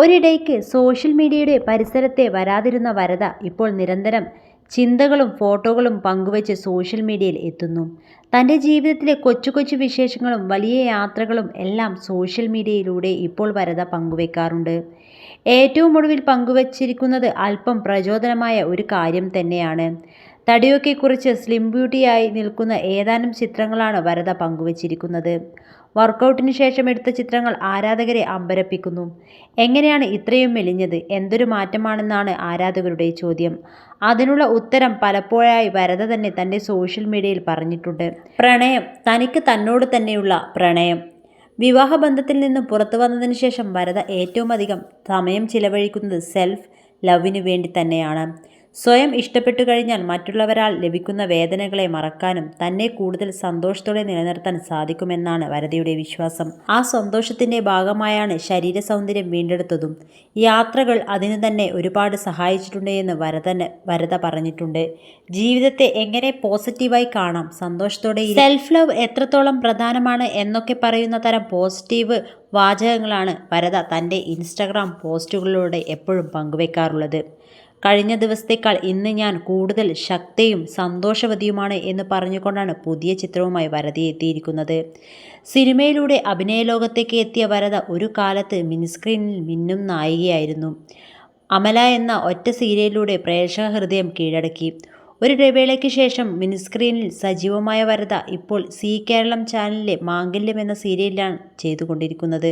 ഒരിടയ്ക്ക് social മീഡിയയുടെ പരിസരത്തെ വരാതിരുന്ന വരദ ഇപ്പോൾ നിരന്തരം ചിന്തകളും ഫോട്ടോകളും പങ്കുവച്ച് സോഷ്യൽ മീഡിയയിൽ എത്തുന്നു. തൻ്റെ ജീവിതത്തിലെ കൊച്ചു കൊച്ചു വിശേഷങ്ങളും വലിയ യാത്രകളും എല്ലാം സോഷ്യൽ മീഡിയയിലൂടെ ഇപ്പോൾ വരദ പങ്കുവെക്കാറുണ്ട്. ഏറ്റവും ഒടുവിൽ പങ്കുവച്ചിരിക്കുന്നത് അല്പം പ്രചോദനമായ ഒരു കാര്യം തന്നെയാണ്. തടിയൊക്കെ കുറിച്ച് സ്ലിം ബ്യൂട്ടിയായി നിൽക്കുന്ന ഏതാനും ചിത്രങ്ങളാണ് വരദ പങ്കുവച്ചിരിക്കുന്നത്. വർക്കൗട്ടിന് ശേഷം എടുത്ത ചിത്രങ്ങൾ ആരാധകരെ അമ്പരപ്പിക്കുന്നു. എങ്ങനെയാണ് ഇത്രയും മെലിഞ്ഞത്? എന്തൊരു മാറ്റമാണെന്നാണ് ആരാധകരുടെ ചോദ്യം. അതിനുള്ള ഉത്തരം പലപ്പോഴായി വരദ തന്നെ തൻ്റെ സോഷ്യൽ മീഡിയയിൽ പറഞ്ഞിട്ടുണ്ട്. പ്രണയം, തനിക്ക് തന്നോട് തന്നെയുള്ള പ്രണയം. വിവാഹബന്ധത്തിൽ നിന്നും പുറത്തു വന്നതിന് ശേഷം വരദ ഏറ്റവും അധികം സമയം ചിലവഴിക്കുന്നത് സെൽഫ് ലവിനു വേണ്ടി തന്നെയാണ്. സ്വയം ഇഷ്ടപ്പെട്ടു കഴിഞ്ഞാൽ മറ്റുള്ളവരാൽ ലഭിക്കുന്ന വേദനകളെ മറക്കാനും തന്നെ കൂടുതൽ സന്തോഷത്തോടെ നിലനിർത്താൻ സാധിക്കുമെന്നാണ് വരദയുടെ വിശ്വാസം. ആ സന്തോഷത്തിൻ്റെ ഭാഗമായാണ് ശരീര സൗന്ദര്യം വീണ്ടെടുത്തതും. യാത്രകൾ അതിനു തന്നെ ഒരുപാട് സഹായിച്ചിട്ടുണ്ട് എന്ന് വരദ പറഞ്ഞിട്ടുണ്ട്. ജീവിതത്തെ എങ്ങനെ പോസിറ്റീവായി കാണാം, സന്തോഷത്തോടെ സെൽഫ് ലവ് എത്രത്തോളം പ്രധാനമാണ് എന്നൊക്കെ പറയുന്ന തരം പോസിറ്റീവ് വാചകങ്ങളാണ് വരദ തൻ്റെ ഇൻസ്റ്റഗ്രാം പോസ്റ്റുകളിലൂടെ എപ്പോഴും പങ്കുവെക്കാറുള്ളത്. കഴിഞ്ഞ ദിവസത്തേക്കാൾ ഇന്ന് ഞാൻ കൂടുതൽ ശക്തയും സന്തോഷവതിയുമാണ് എന്ന് പറഞ്ഞുകൊണ്ടാണ് പുതിയ ചിത്രവുമായി വരദ എത്തിയിരിക്കുന്നത്. സിനിമയിലൂടെ അഭിനയ ലോകത്തേക്ക് എത്തിയ വരദ ഒരു കാലത്ത് മിനിസ്ക്രീനിൽ മിന്നും നായികയായിരുന്നു. അമല എന്ന ഒറ്റ സീരിയലിലൂടെ പ്രേക്ഷക ഹൃദയം കീഴടക്കി. ഒരു ഇടവേളയ്ക്ക് ശേഷം മിനിസ്ക്രീനിൽ സജീവമായ വരദ ഇപ്പോൾ സീ കേരളം ചാനലിലെ മാംഗല്യം എന്ന സീരിയലിലാണ് ചെയ്തുകൊണ്ടിരിക്കുന്നത്.